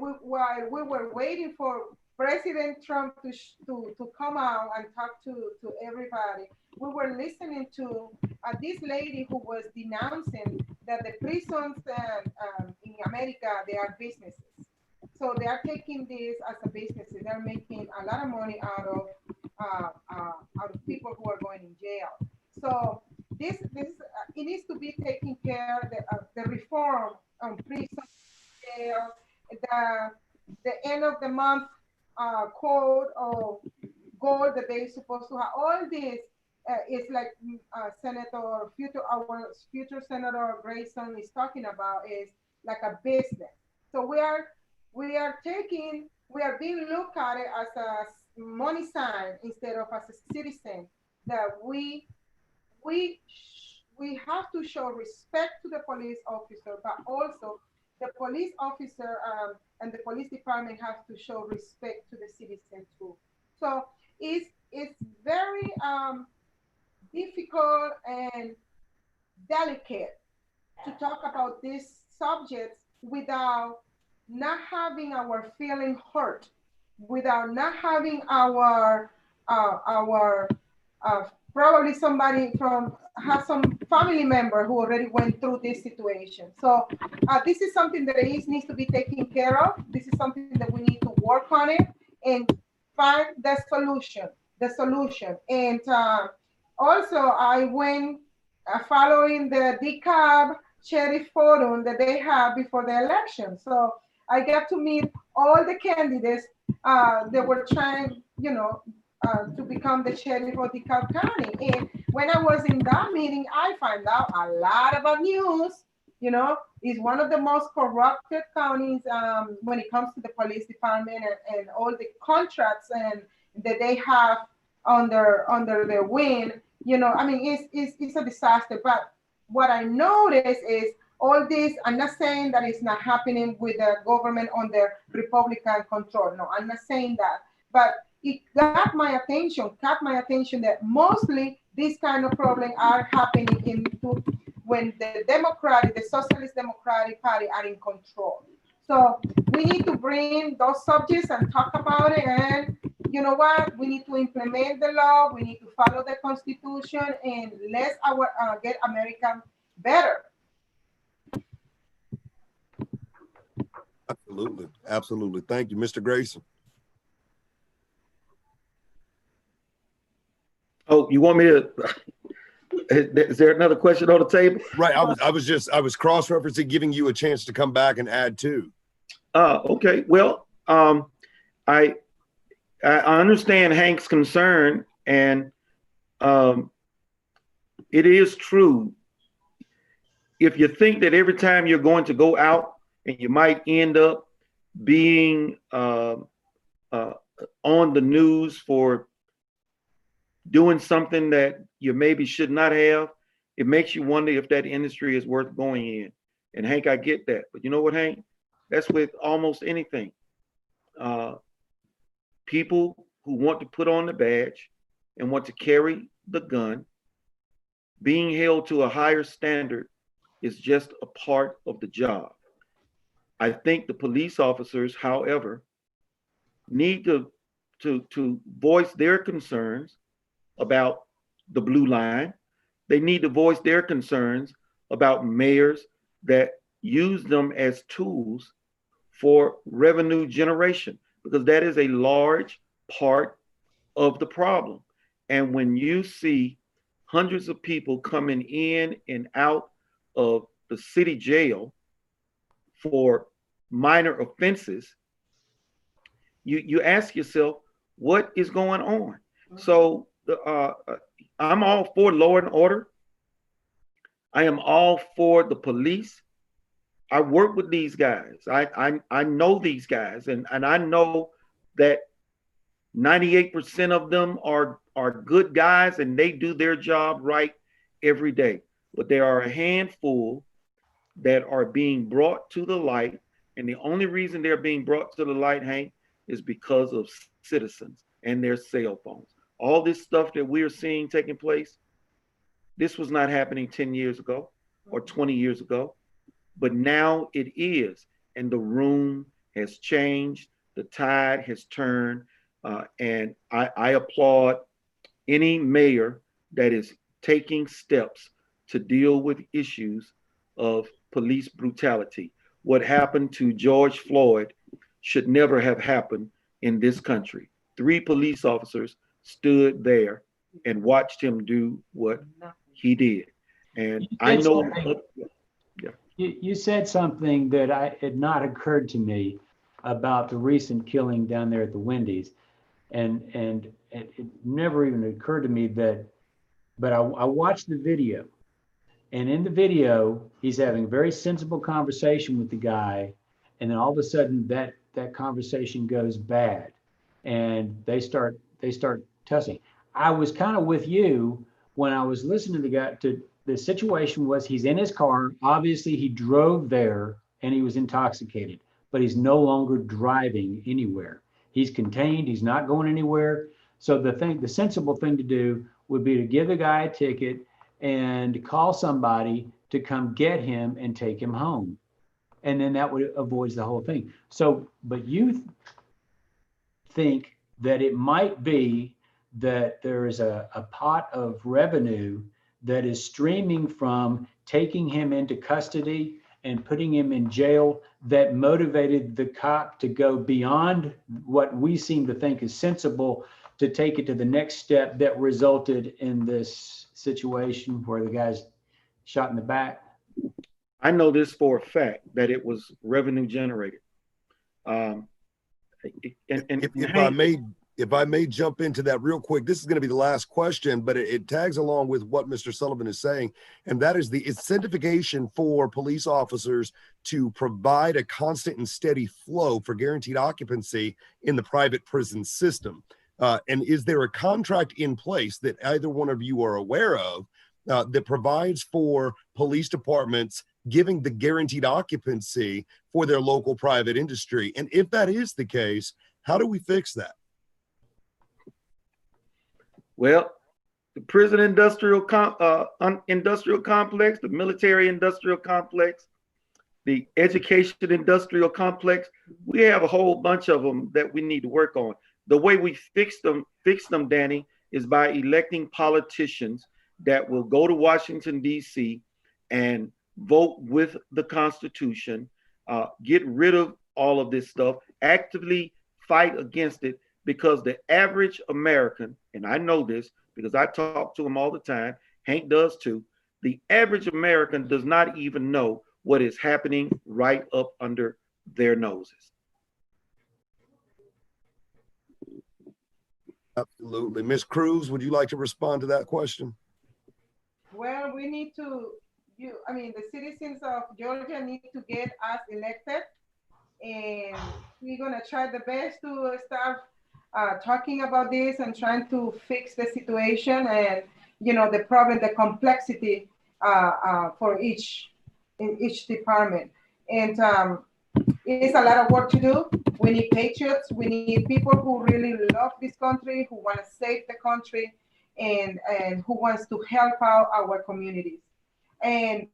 we were waiting for President Trump to come out and talk to everybody, we were listening to this lady who was denouncing that the prisons in America, they are businesses. So they are taking this as a business. They're making a lot of money out of people who are going in jail. So this it needs to be taken care of, the reform on prison, jail, the end of the month code or goal that they're supposed to have. All this is like our future Senator Grayson is talking about, is like a business. So we are being looked at it as a money sign instead of as a citizen, that we have to show respect to the police officer, but also the police officer and the police department have to show respect to the citizen too. So it's very difficult and delicate to talk about these subjects without not having our feeling hurt, without not having our probably somebody has some family member who already went through this situation. So this is something that needs to be taken care of. This is something that we need to work on it and find the solution. And also I went following the DeKalb Sheriff Forum that they have before the election. So I got to meet all the candidates that were trying, to become the sheriff of DeKalb County. And when I was in that meeting, I found out a lot about news. It's one of the most corrupted counties when it comes to the police department and all the contracts and that they have under their wing. It's a disaster. But what I noticed is all this. I'm not saying that it's not happening with the government under Republican control. No, I'm not saying that. But it caught my attention that mostly these kind of problems are happening when the Socialist Democratic Party are in control. So we need to bring those subjects and talk about it. And you know what? We need to implement the law. We need to follow the Constitution, and let's get America better. Absolutely. Thank you, Mr. Grayson. Oh, you want me to? Is there another question on the table? Right. I was cross-referencing, giving you a chance to come back and add to. Okay. Well, I understand Hank's concern, and it is true. If you think that every time you're going to go out and you might end up being on the news for doing something that you maybe should not have, it makes you wonder if that industry is worth going in. And Hank, I get that. But you know what, Hank? That's with almost anything. People who want to put on the badge and want to carry the gun, being held to a higher standard is just a part of the job. I think the police officers, however, need to voice their concerns about the blue line. They need to voice their concerns about mayors that use them as tools for revenue generation, because that is a large part of the problem. And when you see hundreds of people coming in and out of the city jail for minor offenses, you ask yourself, what is going on? So I'm all for law and order. I am all for the police. I work with these guys. I know these guys, and I know that 98% of them are good guys, and they do their job right every day. But there are a handful that are being brought to the light, and the only reason they're being brought to the light, Hank, is because of citizens and their cell phones. All this stuff that we are seeing taking place, this was not happening 10 years ago or 20 years ago, but now it is. And the room has changed, the tide has turned, and I applaud any mayor that is taking steps to deal with issues of police brutality. What happened to George Floyd should never have happened in this country. 3 police officers stood there and watched him do what he did. And I know. You said something that had not occurred to me about the recent killing down there at the Wendy's. And it never even occurred to me that, but I watched the video. And in the video, he's having a very sensible conversation with the guy. And then all of a sudden that conversation goes bad and they start tussling. I was kind of with you when I was listening to the guy. The situation was he's in his car. Obviously he drove there and he was intoxicated, but he's no longer driving anywhere. He's contained. He's not going anywhere. So the sensible thing to do would be to give the guy a ticket and call somebody to come get him and take him home. And then that would avoid the whole thing. So, but you think that it might be that there is a pot of revenue that is streaming from taking him into custody and putting him in jail that motivated the cop to go beyond what we seem to think is sensible to take it to the next step that resulted in this situation where the guy's shot in the back? I know this for a fact that it was revenue generated. If I may jump into that real quick, this is going to be the last question, but it tags along with what Mr. Sullivan is saying, and that is the incentivization for police officers to provide a constant and steady flow for guaranteed occupancy in the private prison system. And is there a contract in place that either one of you are aware of that provides for police departments giving the guaranteed occupancy for their local private industry? And if that is the case, how do we fix that? Well, the prison industrial complex, the military industrial complex, the education industrial complex, we have a whole bunch of them that we need to work on. The way we fix them, Danny, is by electing politicians that will go to Washington, D.C. and vote with the Constitution, get rid of all of this stuff, actively fight against it, because the average American, and I know this because I talk to them all the time, Hank does too. The average American does not even know what is happening right up under their noses. Absolutely. Ms. Cruz, would you like to respond to that question? Well, we need to, the citizens of Georgia need to get us elected, and we're gonna try the best to start talking about this and trying to fix the situation and, the problem, the complexity for in each department. And it's a lot of work to do. We need patriots. We need people who really love this country, who want to save the country, and who wants to help out our communities. And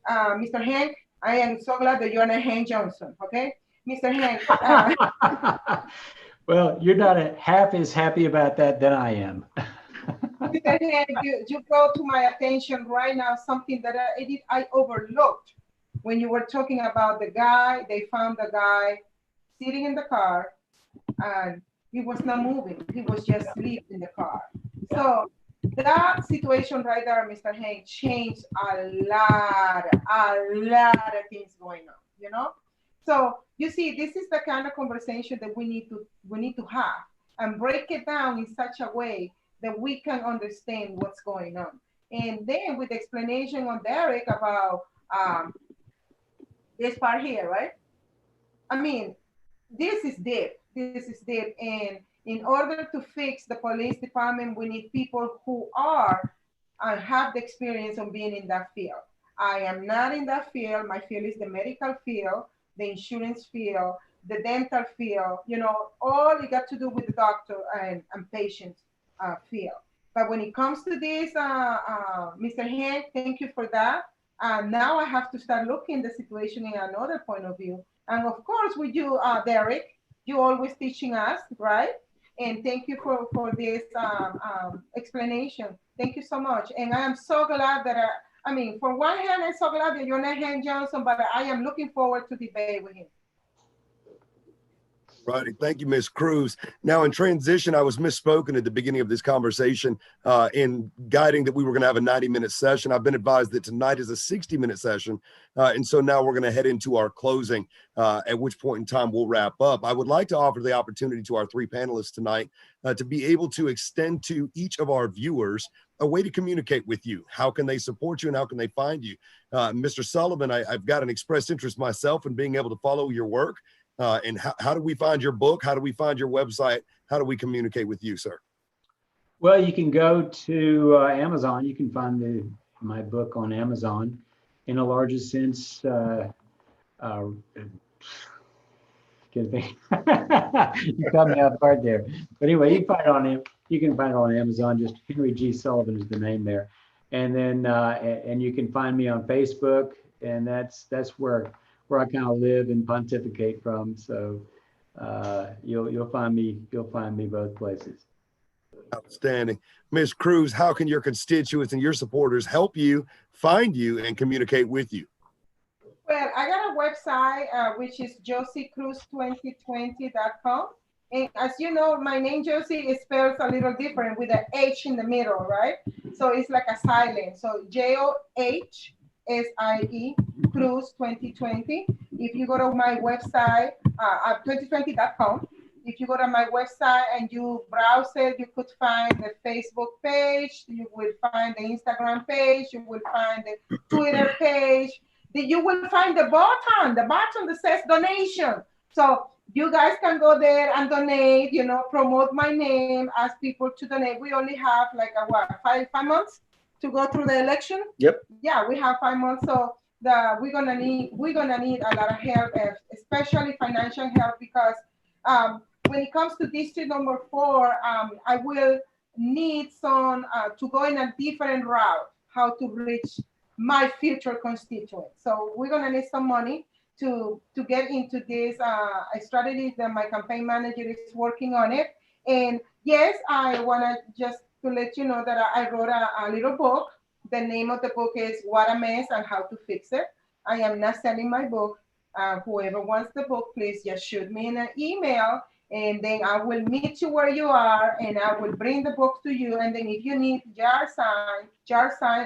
Mr. Hank, I am so glad that you're not Hank Johnson, okay? Mr. Hank. Well, you're not half as happy about that than I am. Mr. Hank, you brought to my attention right now something that I overlooked when you were talking about the guy. They found the guy sitting in the car, and he was not moving. He was just asleep in the car. So that situation right there, Mr. Hank, changed a lot of things going on, So you see, this is the kind of conversation that we need to have and break it down in such a way that we can understand what's going on. And then with the explanation on Derrick about this part here, right? I mean, this is deep. This is deep. And in order to fix the police department, we need people who are and have the experience of being in that field. I am not in that field. My field is the medical field, the insurance field, the dental field, all you got to do with the doctor and patient field. But when it comes to this, Mr. Hank, thank you for that. Now I have to start looking the situation in another point of view. And of course, with you, Derrick, you always teaching us, right? And thank you for this explanation. Thank you so much. And I am so glad that, for one hand, I'm so glad that you're not Hank Johnson, but I am looking forward to debate with him. Righty. Thank you, Ms. Cruz. Now, in transition, I was misspoken at the beginning of this conversation in guiding that we were going to have a 90-minute session. I've been advised that tonight is a 60-minute session. And so now we're going to head into our closing, at which point in time we'll wrap up. I would like to offer the opportunity to our three panelists tonight to be able to extend to each of our viewers a way to communicate with you. How can they support you and how can they find you? Mr. Sullivan, I've got an expressed interest myself in being able to follow your work. And how do we find your book? How do we find your website? How do we communicate with you, sir? Well, you can go to Amazon. You can find my book on Amazon. In a larger sense, you caught me off guard there. But anyway, you can find it on Amazon. Just Henry G. Sullivan is the name there. And then and you can find me on Facebook, and that's where I kind of live and pontificate from. So you'll find me both places. Outstanding. Ms. Cruz, how can your constituents and your supporters help you, find you, and communicate with you? Well, I got a website, which is josiecruz2020.com. And as you know, my name Josie is spelled a little different with an H in the middle, right? So it's like a silent. So JOHSIE Cruz 2020. If you go to my website, 2020.com, if you go to my website and you browse it, you could find the Facebook page, you will find the Instagram page, you will find the Twitter page, you will find the button that says donation. So you guys can go there and donate, promote my name, ask people to donate. We only have like five months to go through the election. Yep. Yeah, we have 5 months. So we're gonna need a lot of help, especially financial help, because when it comes to district number 4, I will need some to go in a different route, how to reach my future constituents. So we're gonna need some money to get into this strategy that my campaign manager is working on it. And yes, I wanna just to let you know that I wrote a little book. The name of the book is What a Mess and How to Fix It. I am not selling my book. Whoever wants the book, please just shoot me an email And then I will meet you where you are, and I will bring the books to you. And then if you need jar sign,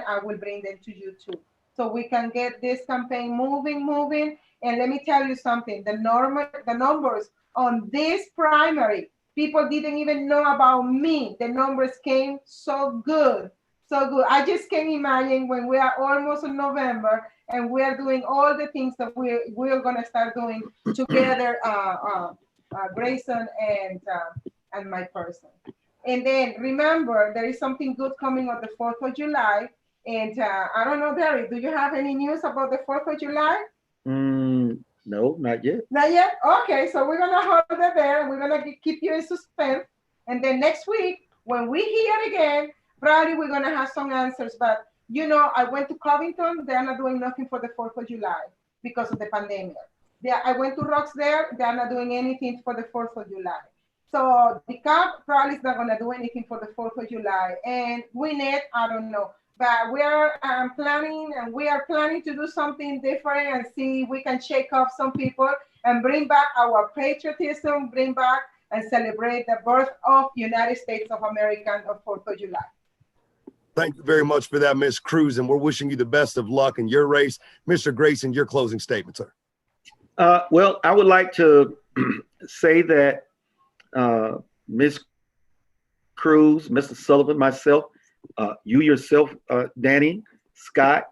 I will bring them to you too. So we can get this campaign moving. And let me tell you something, the numbers on this primary, people didn't even know about me. The numbers came so good. So good. I just can't imagine when we are almost in November and we are doing all the things that we're going to start doing together, Grayson and my person. And then remember, there is something good coming on the 4th of July. And I don't know, Derrick, do you have any news about the 4th of July? No, not yet. Not yet? Okay, so we're going to hold it there and we're going to keep you in suspense. And then next week, when we hear again, probably we're going to have some answers. But, you know, I went to Covington. They're not doing nothing for the 4th of July because of the pandemic. I went to Roxdale. They're not doing anything for the 4th of July. So the CAP probably is not going to do anything for the 4th of July. And Gwinnett, I don't know. But we are planning to do something different and see if we can shake off some people and bring back our patriotism, bring back and celebrate the birth of United States of America on 4th of July. Thank you very much for that, Ms. Cruz, and we're wishing you the best of luck in your race. Mr. Grayson, your closing statement, sir. Well, I would like to say that Ms. Cruz, Mr. Sullivan, myself, you yourself, Danny, Scott,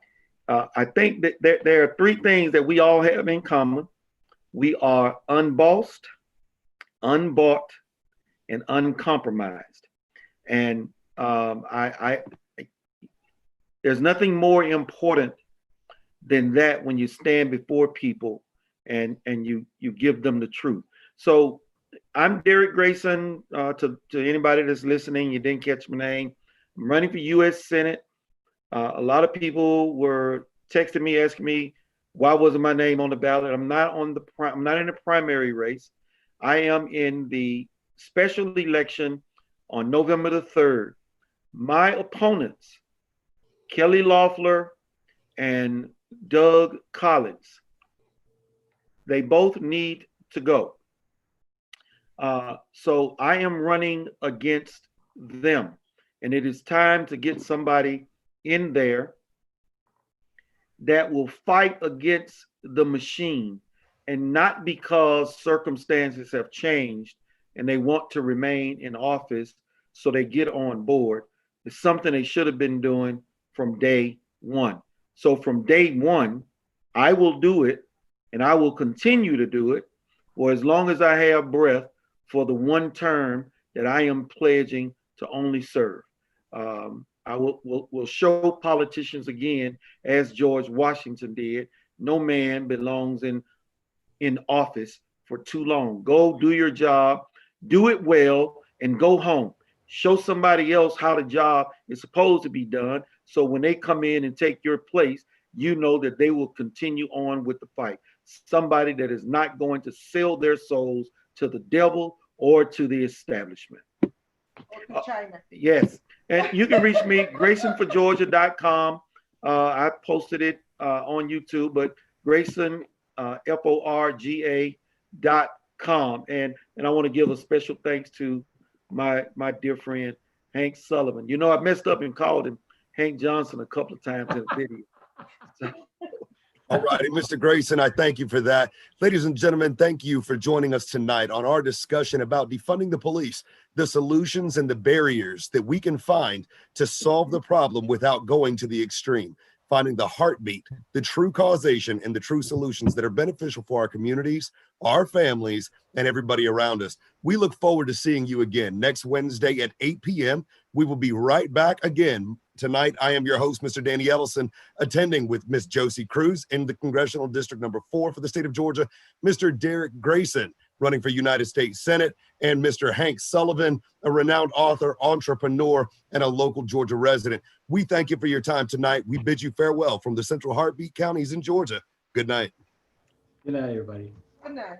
I think that there are three things that we all have in common. We are unbossed, unbought, and uncompromised. And there's nothing more important than that when you stand before people and you give them the truth. So I'm Derrick Grayson. To anybody that's listening, you didn't catch my name. I'm running for U.S. Senate. A lot of people were texting me, asking me why wasn't my name on the ballot. I'm not in the primary race. I am in the special election on November the 3rd. My opponents, Kelly Loeffler and Doug Collins, they both need to go. So I am running against them. And it is time to get somebody in there that will fight against the machine, and not because circumstances have changed and they want to remain in office so they get on board. It's something they should have been doing from day one. So from day one, I will do it, and I will continue to do it for as long as I have breath for the one term that I am pledging to only serve. I will show politicians again, as George Washington did, no man belongs in office for too long. Go do your job, do it well, and go home. Show somebody else how the job is supposed to be done, so when they come in and take your place, you know that they will continue on with the fight. Somebody that is not going to sell their souls to the devil or to the establishment. Or to China. Yes. And you can reach me, GraysonForGeorgia.com. I posted it on YouTube, but Grayson, FORGA.com. And I want to give a special thanks to my dear friend, Hank Sullivan. You know, I messed up and called him Hank Johnson a couple of times in the video. So. All righty, Mr. Grayson, I thank you for that. Ladies and gentlemen, thank you for joining us tonight on our discussion about defunding the police, the solutions and the barriers that we can find to solve the problem without going to the extreme, finding the heartbeat, the true causation, and the true solutions that are beneficial for our communities, our families, and everybody around us. We look forward to seeing you again next Wednesday at 8 p.m. We will be right back again. Tonight, I am your host, Mr. Danny Ellison, attending with Miss Josie Cruz in the Congressional District number 4 for the state of Georgia, Mr. Derrick Grayson, running for United States Senate, and Mr. Hank Sullivan, a renowned author, entrepreneur, and a local Georgia resident. We thank you for your time tonight. We bid you farewell from the Central Heartbeat counties in Georgia. Good night. Good night, everybody. Good night.